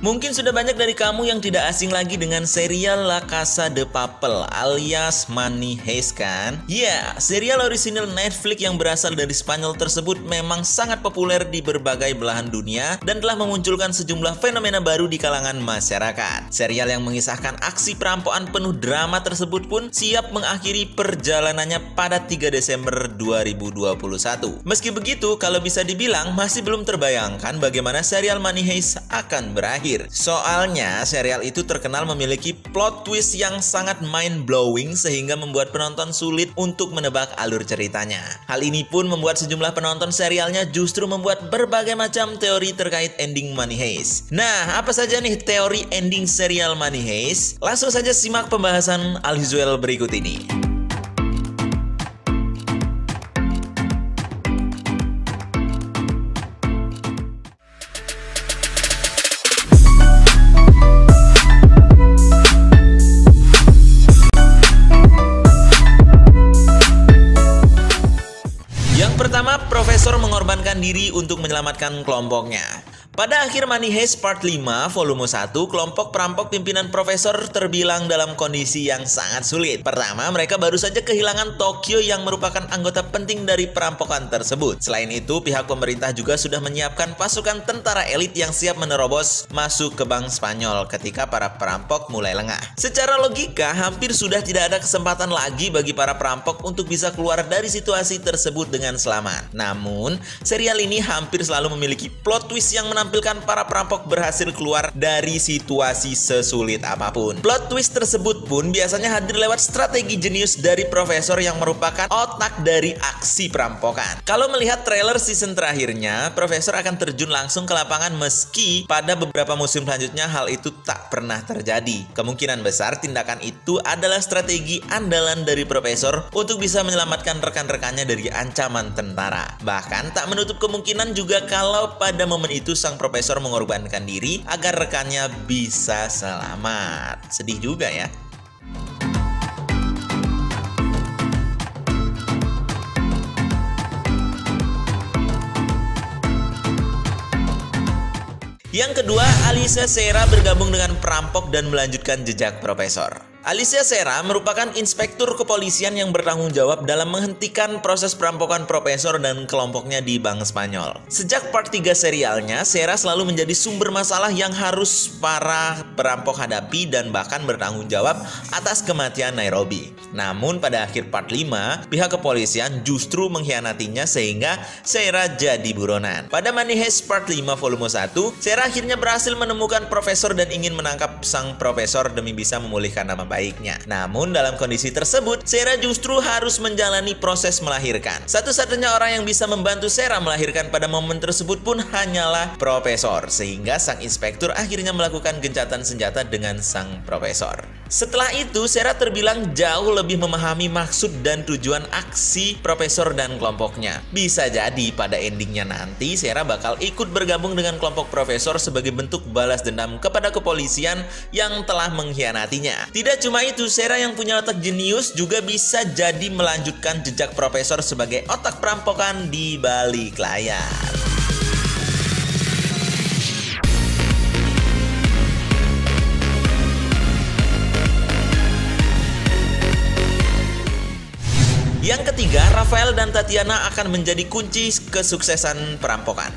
Mungkin sudah banyak dari kamu yang tidak asing lagi dengan serial La Casa de Papel alias Money Heist kan? Ya, serial orisinal Netflix yang berasal dari Spanyol tersebut memang sangat populer di berbagai belahan dunia dan telah memunculkan sejumlah fenomena baru di kalangan masyarakat. Serial yang mengisahkan aksi perampokan penuh drama tersebut pun siap mengakhiri perjalanannya pada 3 Desember 2021. Meski begitu, kalau bisa dibilang masih belum terbayangkan bagaimana serial Money Heist akan berakhir. Soalnya serial itu terkenal memiliki plot twist yang sangat mind-blowing sehingga membuat penonton sulit untuk menebak alur ceritanya. Hal ini pun membuat sejumlah penonton serialnya justru membuat berbagai macam teori terkait ending Money Heist. Nah, apa saja nih teori ending serial Money Heist? Langsung saja simak pembahasan Al-Hizwell berikut ini. Pertama, profesor mengorbankan diri untuk menyelamatkan kelompoknya. Pada akhir Money Heist Part 5 Volume 1, kelompok perampok pimpinan profesor terbilang dalam kondisi yang sangat sulit. Pertama, mereka baru saja kehilangan Tokyo yang merupakan anggota penting dari perampokan tersebut. Selain itu, pihak pemerintah juga sudah menyiapkan pasukan tentara elit yang siap menerobos masuk ke bank Spanyol ketika para perampok mulai lengah. Secara logika, hampir sudah tidak ada kesempatan lagi bagi para perampok untuk bisa keluar dari situasi tersebut dengan selamat. Namun, serial ini hampir selalu memiliki plot twist yang menampilkan para perampok berhasil keluar dari situasi sesulit apapun. Plot twist tersebut pun biasanya hadir lewat strategi jenius dari profesor yang merupakan otak dari aksi perampokan. Kalau melihat trailer season terakhirnya, profesor akan terjun langsung ke lapangan meski pada beberapa musim selanjutnya hal itu tak pernah terjadi. Kemungkinan besar tindakan itu adalah strategi andalan dari profesor untuk bisa menyelamatkan rekan-rekannya dari ancaman tentara. Bahkan tak menutup kemungkinan juga kalau pada momen itu sang profesor mengorbankan diri agar rekannya bisa selamat. Sedih juga ya. Yang kedua, Alicia Serra bergabung dengan perampok dan melanjutkan jejak profesor. Alicia Serra merupakan inspektur kepolisian yang bertanggung jawab dalam menghentikan proses perampokan profesor dan kelompoknya di Bank Spanyol. Sejak part 3 serialnya, Serra selalu menjadi sumber masalah yang harus para perampok hadapi dan bahkan bertanggung jawab atas kematian Nairobi. Namun pada akhir part 5, pihak kepolisian justru mengkhianatinya sehingga Serra jadi buronan. Pada Money Heist part 5 volume 1, Serra akhirnya berhasil menemukan profesor dan ingin menangkap sang profesor demi bisa memulihkan nama baiknya. Namun dalam kondisi tersebut, Serra justru harus menjalani proses melahirkan. Satu-satunya orang yang bisa membantu Serra melahirkan pada momen tersebut pun hanyalah profesor, sehingga sang inspektur akhirnya melakukan gencatan senjata dengan sang profesor. Setelah itu, Serra terbilang jauh lebih memahami maksud dan tujuan aksi profesor dan kelompoknya. Bisa jadi pada endingnya nanti, Serra bakal ikut bergabung dengan kelompok profesor sebagai bentuk balas dendam kepada kepolisian yang telah mengkhianatinya. Tidak cuma itu, Serra yang punya otak jenius juga bisa jadi melanjutkan jejak profesor sebagai otak perampokan di balik layar. Yang ketiga, Rafael dan Tatiana akan menjadi kunci kesuksesan perampokan.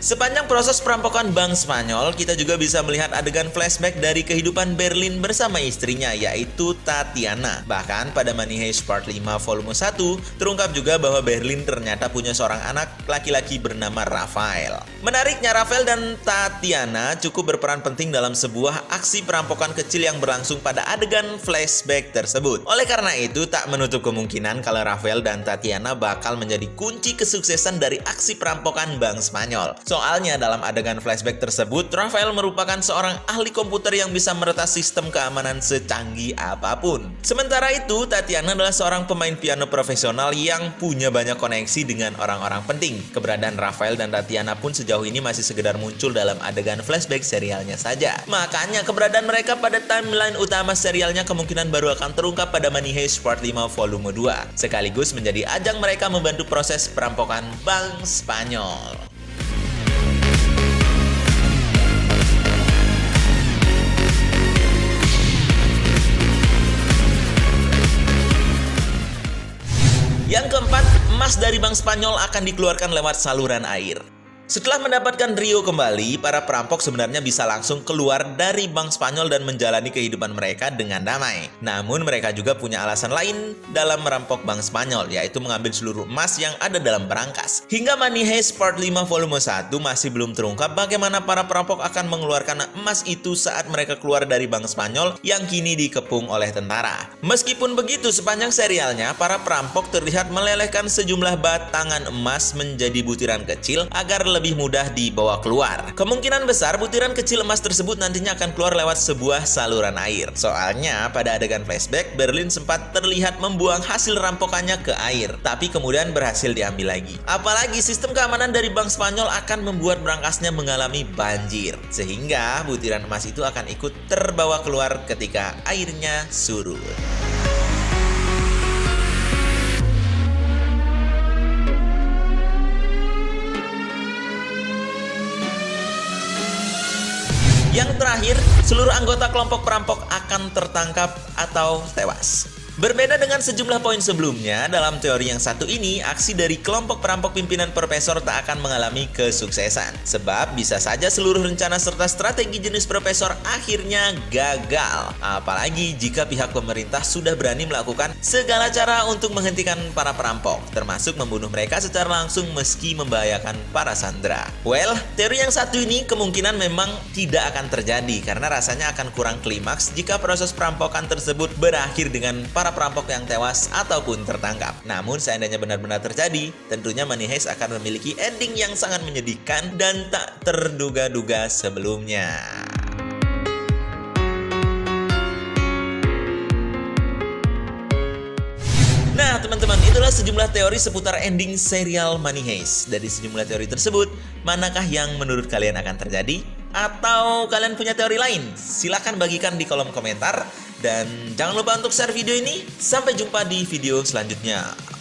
Sepanjang proses perampokan Bank Spanyol, kita juga bisa melihat adegan flashback dari kehidupan Berlin bersama istrinya, yaitu Tatiana. Bahkan pada Money Heist Part 5 Volume 1, terungkap juga bahwa Berlin ternyata punya seorang anak laki-laki bernama Rafael. Menariknya, Rafael dan Tatiana cukup berperan penting dalam sebuah aksi perampokan kecil yang berlangsung pada adegan flashback tersebut. Oleh karena itu, tak menutup kemungkinan kalau Rafael dan Tatiana bakal menjadi kunci kesuksesan dari aksi perampokan Bank Spanyol. Soalnya dalam adegan flashback tersebut, Rafael merupakan seorang ahli komputer yang bisa meretas sistem keamanan secanggih apapun. Sementara itu, Tatiana adalah seorang pemain piano profesional yang punya banyak koneksi dengan orang-orang penting. Keberadaan Rafael dan Tatiana pun sejauh ini masih sekedar muncul dalam adegan flashback serialnya saja. Makanya keberadaan mereka pada timeline utama serialnya kemungkinan baru akan terungkap pada Money Heist Part 5 Volume 2, sekaligus menjadi ajang mereka membantu proses perampokan Bank Spanyol. emas dari Bank Spanyol akan dikeluarkan lewat saluran air. Setelah mendapatkan Rio kembali, para perampok sebenarnya bisa langsung keluar dari Bank Spanyol dan menjalani kehidupan mereka dengan damai. Namun mereka juga punya alasan lain dalam merampok Bank Spanyol, yaitu mengambil seluruh emas yang ada dalam berangkas. Hingga Money Heist Part 5 Volume 1 masih belum terungkap bagaimana para perampok akan mengeluarkan emas itu saat mereka keluar dari Bank Spanyol yang kini dikepung oleh tentara. Meskipun begitu, sepanjang serialnya, para perampok terlihat melelehkan sejumlah batangan emas menjadi butiran kecil agar lebih mudah dibawa keluar. Kemungkinan besar butiran kecil emas tersebut nantinya akan keluar lewat sebuah saluran air. Soalnya pada adegan flashback, Berlin sempat terlihat membuang hasil rampokannya ke air, tapi kemudian berhasil diambil lagi. Apalagi sistem keamanan dari Bank Spanyol akan membuat berangkasnya mengalami banjir, sehingga butiran emas itu akan ikut terbawa keluar ketika airnya surut. Yang terakhir, seluruh anggota kelompok perampok akan tertangkap atau tewas. Berbeda dengan sejumlah poin sebelumnya, dalam teori yang satu ini, aksi dari kelompok perampok pimpinan Profesor tak akan mengalami kesuksesan. Sebab bisa saja seluruh rencana serta strategi jenis Profesor akhirnya gagal. Apalagi jika pihak pemerintah sudah berani melakukan segala cara untuk menghentikan para perampok, termasuk membunuh mereka secara langsung meski membahayakan para sandera. Well, teori yang satu ini kemungkinan memang tidak akan terjadi karena rasanya akan kurang klimaks jika proses perampokan tersebut berakhir dengan para perampok yang tewas ataupun tertangkap. Namun seandainya benar-benar terjadi, tentunya Money Heist akan memiliki ending yang sangat menyedihkan dan tak terduga-duga sebelumnya. Nah teman-teman, itulah sejumlah teori seputar ending serial Money Heist. Dari sejumlah teori tersebut, manakah yang menurut kalian akan terjadi? Atau kalian punya teori lain? Silahkan bagikan di kolom komentar. Dan jangan lupa untuk share video ini. Sampai jumpa di video selanjutnya.